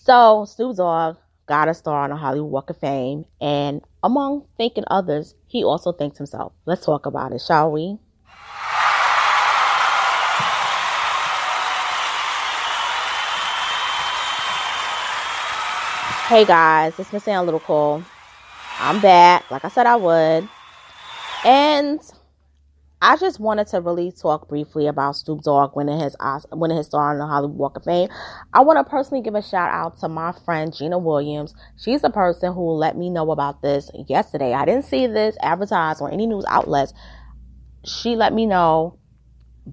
So Snoop Dogg got a star on the Hollywood Walk of Fame, and among thanking others, he also thanked himself. Let's talk about it, shall we? Hey guys, it's been saying a little cool. I'm back, like I said I would, and I just wanted to really talk briefly about Snoop Dogg winning his star on the Hollywood Walk of Fame. I want to personally give a shout out to my friend Gina Williams. She's the person who let me know about this yesterday. I didn't see this advertised on any news outlets. She let me know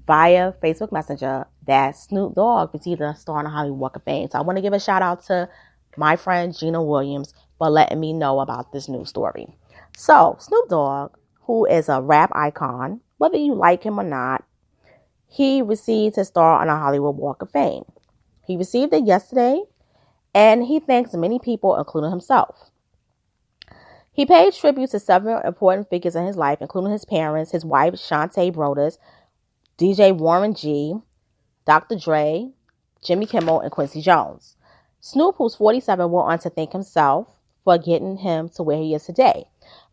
via Facebook Messenger that Snoop Dogg received a star on the Hollywood Walk of Fame. So I want to give a shout out to my friend Gina Williams for letting me know about this news story. So Snoop Dogg, who is a rap icon, whether you like him or not, he received his star on the Hollywood Walk of Fame. He received it yesterday, and he thanks many people, including himself. He paid tribute to several important figures in his life, including his parents, his wife, Shantae Brodus, DJ Warren G, Dr. Dre, Jimmy Kimmel, and Quincy Jones. Snoop, who's 47, went on to thank himself for getting him to where he is today.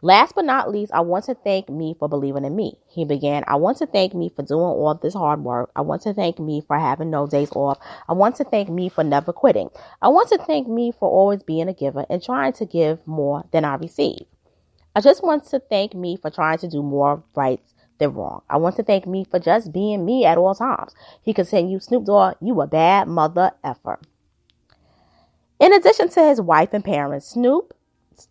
Last but not least, I want to thank me for believing in me. He began, I want to thank me for doing all this hard work. I want to thank me for having no days off. I want to thank me for never quitting. I want to thank me for always being a giver and trying to give more than I receive. I just want to thank me for trying to do more right than wrong. I want to thank me for just being me at all times. He continued, Snoop Dogg, you a bad mother effer. In addition to his wife and parents, Snoop's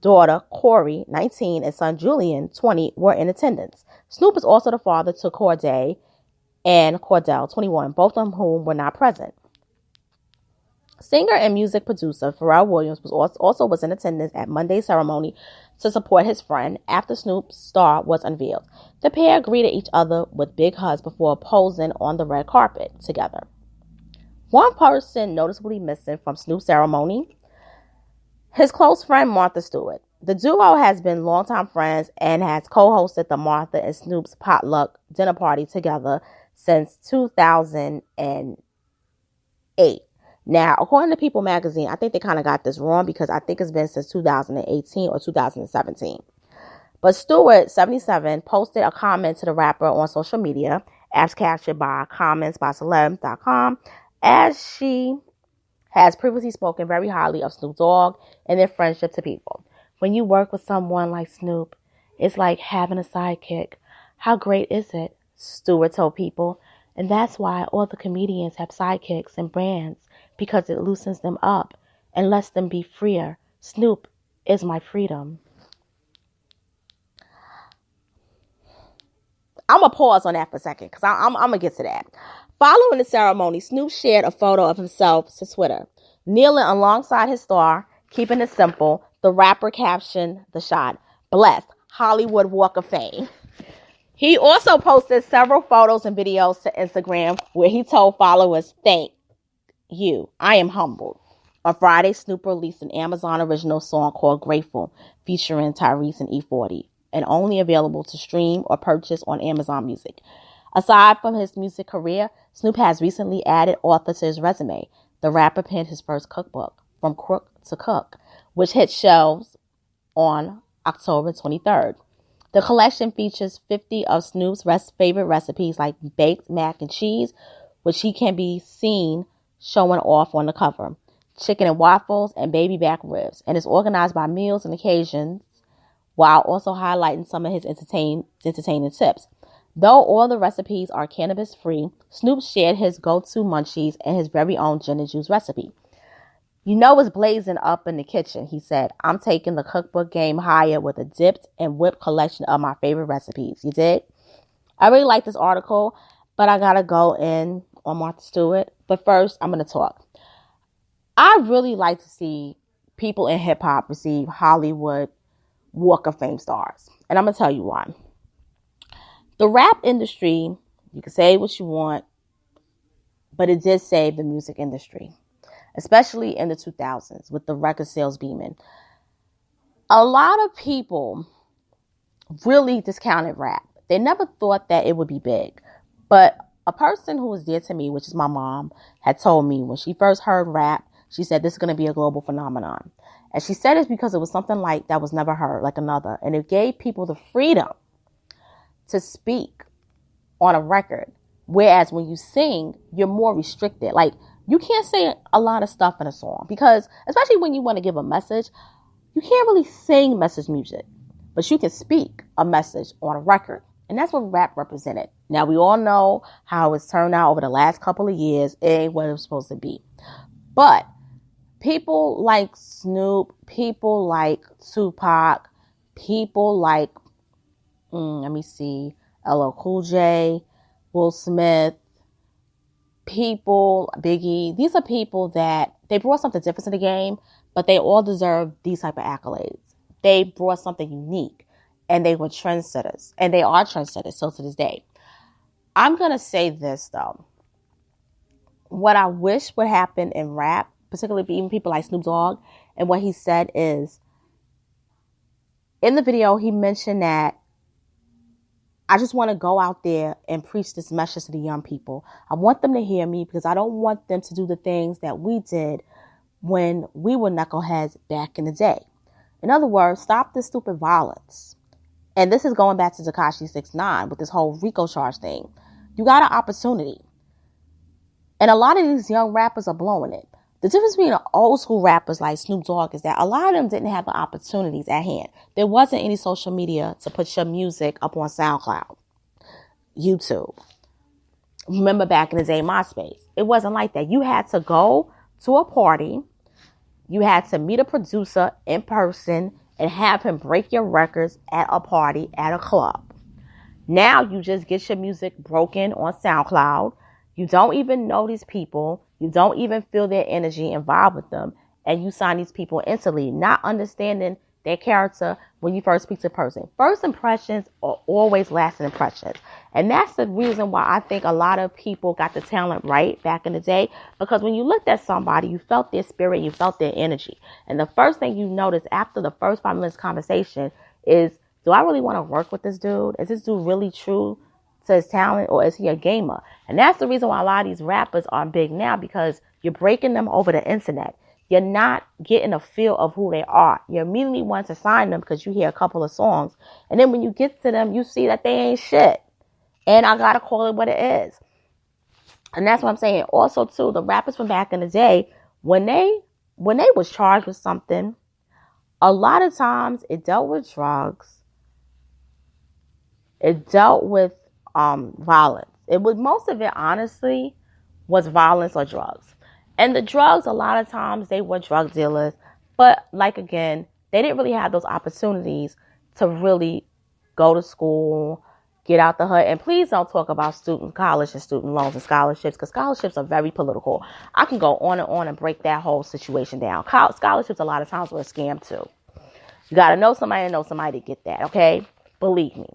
daughter, Corey, 19, and son, Julian, 20, were in attendance. Snoop is also the father to Corday and Cordell, 21, both of whom were not present. Singer and music producer Pharrell Williams was in attendance at Monday's ceremony to support his friend after Snoop's star was unveiled. The pair greeted each other with big hugs before posing on the red carpet together. One person noticeably missing from Snoop's ceremony, his close friend Martha Stewart. The duo has been longtime friends and has co-hosted the Martha and Snoop's potluck dinner party together since 2008. Now, according to People magazine, I think they kind of got this wrong because I think it's been since 2018 or 2017. But Stewart, 77, posted a comment to the rapper on social media, as captured by comments.celeb.com, as she has previously spoken very highly of Snoop Dogg and their friendship to people. When you work with someone like Snoop, it's like having a sidekick. How great is it? Stewart told People. And that's why all the comedians have sidekicks and brands, because it loosens them up and lets them be freer. Snoop is my freedom. I'm going to pause on that for a second because I'm going to get to that. Following the ceremony, Snoop shared a photo of himself to Twitter. Kneeling alongside his star, keeping it simple, the rapper captioned the shot, "Blessed, Hollywood Walk of Fame." He also posted several photos and videos to Instagram where he told followers, "Thank you, I am humbled." On Friday, Snoop released an Amazon original song called Grateful, featuring Tyrese and E40, and only available to stream or purchase on Amazon Music. Aside from his music career, Snoop has recently added author to his resume. The rapper penned his first cookbook, From Crook to Cook, which hit shelves on October 23rd. The collection features 50 of Snoop's favorite recipes like baked mac and cheese, which he can be seen showing off on the cover, chicken and waffles, and baby back ribs, and is organized by meals and occasions while also highlighting some of his entertaining tips. Though all the recipes are cannabis-free, Snoop shared his go-to munchies and his very own gin and juice recipe. "You know it's blazing up in the kitchen," he said. "I'm taking the cookbook game higher with a dipped and whipped collection of my favorite recipes." You dig? I really like this article, but I gotta go in on Martha Stewart. But first, I'm gonna talk. I really like to see people in hip-hop receive Hollywood Walk of Fame stars. And I'm gonna tell you why. The rap industry, you can say what you want, but it did save the music industry, especially in the 2000s with the record sales beaming. A lot of people really discounted rap. They never thought that it would be big. But a person who was dear to me, which is my mom, had told me when she first heard rap, She said this is going to be a global phenomenon. And she said it's because it was something like that was never heard, like another. And it gave people the freedom to speak on a record. Whereas when you sing, you're more restricted. Like, you can't say a lot of stuff in a song because, especially when you want to give a message, you can't really sing message music, but you can speak a message on a record. And that's what rap represented. Now, we all know how it's turned out over the last couple of years. It ain't what it was supposed to be. But people like Snoop, people like Tupac, people like, LL Cool J, Will Smith, people, Biggie. These are people that they brought something different to the game, but they all deserve these type of accolades. They brought something unique, and they were trendsetters, and they are trendsetters still to this day. I'm going to say this, though. What I wish would happen in rap, particularly even people like Snoop Dogg, and what he said is, in the video, he mentioned that I just want to go out there and preach this message to the young people. I want them to hear me because I don't want them to do the things that we did when we were knuckleheads back in the day. In other words, stop this stupid violence. And this is going back to Tekashi 6ix9ine with this whole RICO charge thing. You got an opportunity. And a lot of these young rappers are blowing it. The difference between old school rappers like Snoop Dogg is that a lot of them didn't have the opportunities at hand. There wasn't any social media to put your music up on SoundCloud, YouTube. Remember back in the day, MySpace. It wasn't like that. You had to go to a party. You had to meet a producer in person and have him break your records at a party, at a club. Now you just get your music broken on SoundCloud. You don't even know these people. You don't even feel their energy involved with them. And you sign these people instantly, not understanding their character when you first speak to a person. First impressions are always lasting impressions. And that's the reason why I think a lot of people got the talent right back in the day. Because when you looked at somebody, you felt their spirit, you felt their energy. And the first thing you notice after the first 5 minutes conversation is, do I really want to work with this dude? Is this dude really true to his talent, or is he a gamer? And that's the reason why a lot of these rappers are big now, because you're breaking them over the internet. You're not getting a feel of who they are. You immediately want to sign them because you hear a couple of songs. And then when you get to them, you see that they ain't shit. And I got to call it what it is. And that's what I'm saying. Also, too, the rappers from back in the day, when they was charged with something, a lot of times it dealt with drugs. It dealt with violence. It was, most of it, honestly, was violence or drugs. And the drugs, a lot of times, they were drug dealers. But, like, again, they didn't really have those opportunities to really go to school, get out the hood. And please don't talk about student college and student loans and scholarships, because scholarships are very political. I can go on and break that whole situation down. Scholarships, a lot of times, were a scam, too. You got to know somebody to get that, okay? Believe me.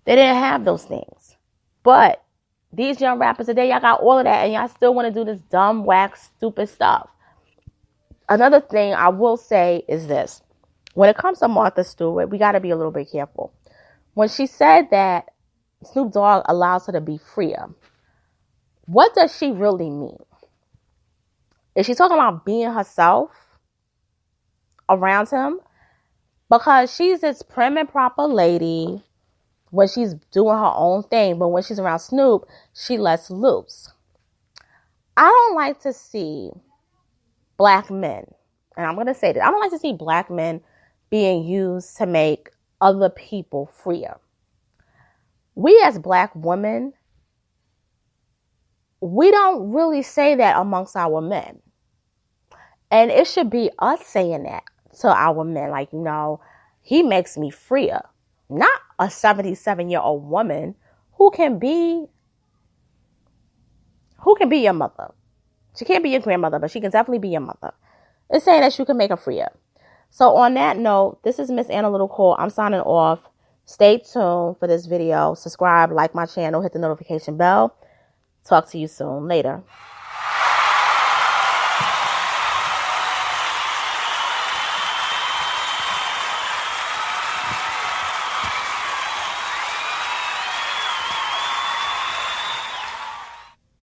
They didn't have those things. But these young rappers today, y'all got all of that, and y'all still want to do this dumb, whack, stupid stuff. Another thing I will say is this. When it comes to Martha Stewart, we got to be a little bit careful. When she said that Snoop Dogg allows her to be freer, what does she really mean? Is she talking about being herself around him? Because she's this prim and proper lady when she's doing her own thing, but when she's around Snoop, she lets loose. I don't like to see black men, and I'm going to say that, I don't like to see black men being used to make other people freer. We as black women, we don't really say that amongst our men. And it should be us saying that to our men, like, he makes me freer. Not a 77-year-old woman who can be your mother. She can't be your grandmother, but she can definitely be your mother. It's saying that you can make her freer. So on that note, this is Miss Analytical. I'm signing off. Stay tuned for this video. Subscribe, like my channel, hit the notification bell. Talk to you soon. Later.